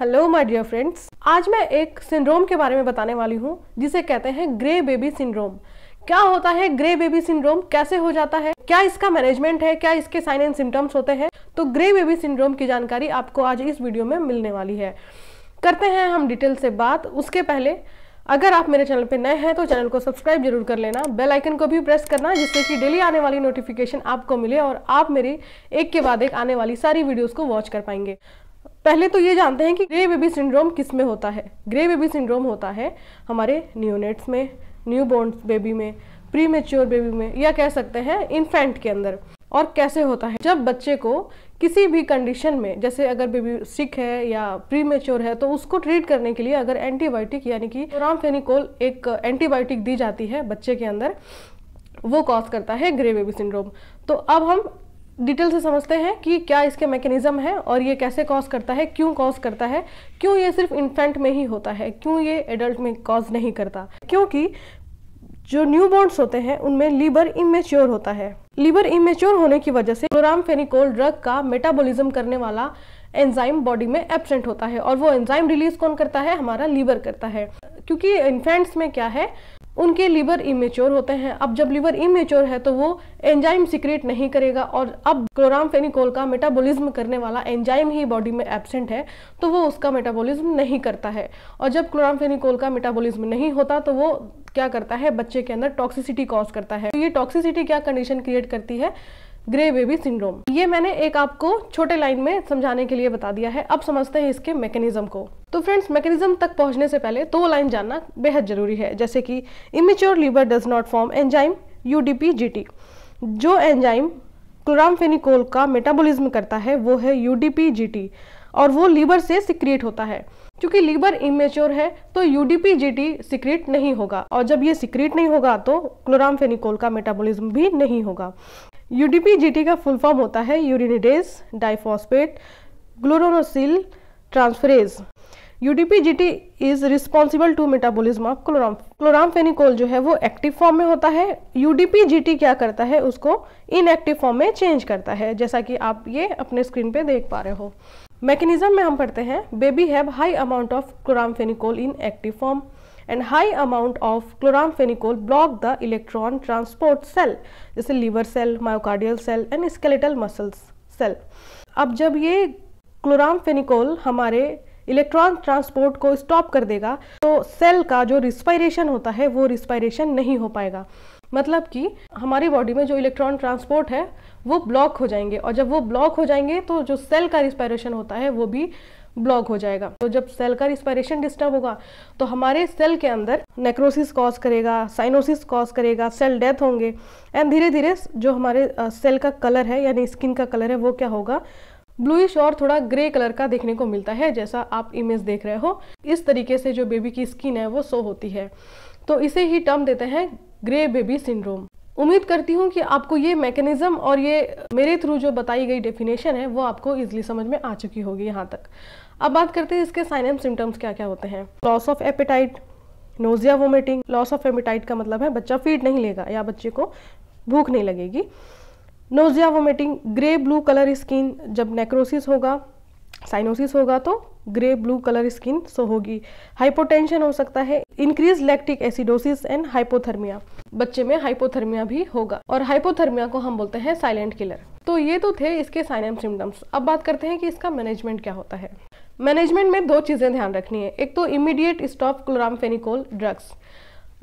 Hello my dear friends, आज मैं एक सिंड्रोम के बारे में बताने वाली हूँ जिसे कहते हैं ग्रे बेबी सिंड्रोम। क्या होता है ग्रे बेबी सिंड्रोम, कैसे हो जाता है, क्या इसका मैनेजमेंट है, क्या इसके साइन एंड सिम्टम्स होते हैं। तो ग्रे बेबी सिंड्रोम की जानकारी आपको आज इस वीडियो में मिलने वाली है। करते हैं हम डिटेल से बात। उसके पहले अगर आप मेरे चैनल पे नए हैं तो चैनल को सब्सक्राइब जरूर कर लेना, बेल आइकन को भी प्रेस करना जिससे कि डेली आने वाली नोटिफिकेशन आपको मिले और आप मेरी एक के बाद एक आने वाली सारी वीडियोस को वॉच कर पाएंगे। पहले तो ये जानते हैं कि ग्रे बेबी सिंड्रोम किस में होता है। ग्रे बेबी सिंड्रोम होता है हमारे न्यूनेट्स में, न्यूबॉर्न बेबी में, प्री मैच्योर बेबी में, या कह सकते हैं इन्फेंट के अंदर। और कैसे होता है, जब बच्चे को किसी भी कंडीशन में, जैसे अगर बेबी सिक है या प्री मैच्योर है, तो उसको ट्रीट करने के लिए अगर एंटीबायोटिक यानी कि क्लोरामफेनिकोल एक एंटीबायोटिक दी जाती है बच्चे के अंदर, वो कॉज करता है ग्रे बेबी सिंड्रोम। तो अब हम डिटेल से समझते हैं कि क्या इसके मैकेनिज्म है और ये कैसे कॉज करता है, क्यों कॉज करता है, क्यों ये सिर्फ इन्फेंट में ही होता है, क्यों ये एडल्ट में कॉज नहीं करता। क्योंकि जो न्यूबॉर्न्स होते हैं उनमें लीवर इमेच्योर होता है। लीवर इमेच्योर होने की वजह से क्लोरामफेनिकोल ड्रग का मेटाबॉलिज्म करने वाला एंजाइम बॉडी में एब्सेंट होता है और वो एंजाइम रिलीज कौन करता है, हमारा लीवर करता है। क्योंकि इन्फेंट्स में क्या है, उनके लीवर इमेच्योर होते हैं। अब जब लीवर इमेच्योर है तो वो एंजाइम सीक्रेट नहीं करेगा और अब क्लोरामफेनिकोल का मेटाबॉलिज्म करने वाला एंजाइम ही बॉडी में एब्सेंट है, तो वो उसका मेटाबॉलिज्म नहीं करता है। और जब क्लोरामफेनिकोल का मेटाबॉलिज्म नहीं होता तो वो क्या करता है, बच्चे के अंदर टॉक्सिसिटी कॉज करता है। तो ये टॉक्सिसिटी क्या कंडीशन क्रिएट करती है, ग्रे बेबी सिंड्रोम। ये मैंने एक आपको छोटे लाइन में समझाने के लिए बता दिया है। अब समझते हैं इसके मैकेनिज्म को। तो फ्रेंड्स, मैकेनिज्म तक पहुंचने से पहले 2 लाइन जानना बेहद जरूरी है, जैसे कि immature liver does not form enzyme UDP-GT। जो एंजाइम क्लोरामफेनिकोल का मेटाबॉलिज्म करता है वो है UDP-GT और वो लीवर से सिक्रिएट होता है। क्योंकि लीवर इमेच्योर है तो UDP-GT सिक्रिएट नहीं होगा और जब ये सिक्रिएट नहीं होगा तो क्लोरामफेनिकोल का मेटाबॉलिज्म भी नहीं होगा। UDP-GT का फुल फॉर्म होता है uridine diphosphate glucuronosyl transferase. UDP-GT is responsible to metabolism of chloramphenicol जो है वो एक्टिव फॉर्म में होता है। UDP-GT क्या करता है, उसको इनएक्टिव फॉर्म में चेंज करता है, जैसा कि आप ये अपने स्क्रीन पे देख पा रहे हो। मैकेनिज्म में हम पढ़ते हैं, baby have high amount of chloramphenicol in active form and high amount of chloramphenicol block the electron transport cell, जैसे liver cell, myocardial cell and skeletal muscles cell। अब जब ये क्लोरामफेनिकोल हमारे इलेक्ट्रॉन ट्रांसपोर्ट को स्टॉप कर देगा तो cell का जो रिस्पायरेशन होता है वो रिस्पायरेशन नहीं हो पाएगा। मतलब कि हमारी बॉडी में जो इलेक्ट्रॉन ट्रांसपोर्ट है वो ब्लॉक हो जाएंगे और जब वो ब्लॉक हो जाएंगे तो जो सेल का रिस्पायरेशन होता है वो भी ब्लॉक हो जाएगा। तो जब सेल का रिस्पायरेशन डिस्टर्ब होगा तो हमारे सेल के अंदर नेक्रोसिस कॉज करेगा, साइनोसिस कॉज करेगा, सेल डेथ होंगे एंड धीरे धीरे जो हमारे सेल का कलर है यानी स्किन का कलर है वो क्या होगा, ब्लूइश और थोड़ा ग्रे कलर का देखने को मिलता है, जैसा आप इमेज देख रहे हो। इस तरीके से जो बेबी की स्किन है वो शो होती है। तो इसे ही टर्म देते हैं ग्रे बेबी सिंड्रोम। उम्मीद करती हूँ कि आपको ये मैकेनिज्म और ये मेरे थ्रू जो बताई गई डेफिनेशन है वो आपको इजीली समझ में आ चुकी होगी यहाँ तक। अब बात करते हैं इसके साइन एंड सिम्टम्स क्या क्या होते हैं। Loss of appetite, nausea, vomiting. Loss of appetite का मतलब है बच्चा फीड नहीं लेगा या बच्चे को भूख नहीं लगेगी। Nausea, vomiting, grey blue colour skin, जब नेक्रोसिस होगा, साइनोसिस होगा तो grey blue colour skin so होगी। हाइपोटेंशन हो सकता है, increase lactic acidosis and hypothermia, बच्चे में हाइपोथर्मिया भी होगा और हाइपोथर्मिया को हम बोलते हैं साइलेंट किलर। तो ये तो थे इसके साइन एंड सिम्टम्स। अब बात करते हैं कि इसका मैनेजमेंट क्या होता है। मैनेजमेंट में 2 चीजें ध्यान रखनी है। एक तो इमीडिएट स्टॉप क्लोरामफेनिकोल ड्रग्स।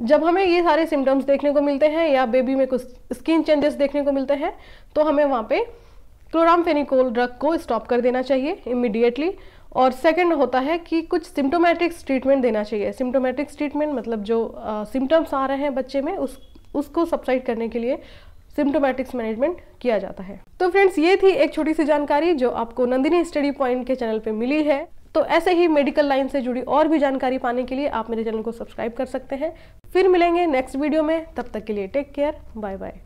जब हमें ये सारे सिम्टम्स देखने को मिलते हैं या बेबी में कुछ स्किन चेंजेस देखने को मिलते हैं तो हमें वहाँ पे क्लोरामफेनिकोल ड्रग को स्टॉप कर देना चाहिए इमीडिएटली। और सेकंड होता है कि कुछ सिम्टोमेटिक्स ट्रीटमेंट देना चाहिए। सिम्टोमेटिक्स ट्रीटमेंट मतलब जो सिम्टम्स आ रहे हैं बच्चे में उसको सबसाइड करने के लिए सिम्टोमेटिक्स मैनेजमेंट किया जाता है। तो फ्रेंड्स, ये थी एक छोटी सी जानकारी जो आपको नंदिनी स्टडी पॉइंट के चैनल पे मिली है। तो ऐसे ही मेडिकल लाइन से जुड़ी और भी जानकारी पाने के लिए आप मेरे चैनल को सब्सक्राइब कर सकते हैं। फिर मिलेंगे नेक्स्ट वीडियो में, तब तक के लिए टेक केयर, बाय बाय।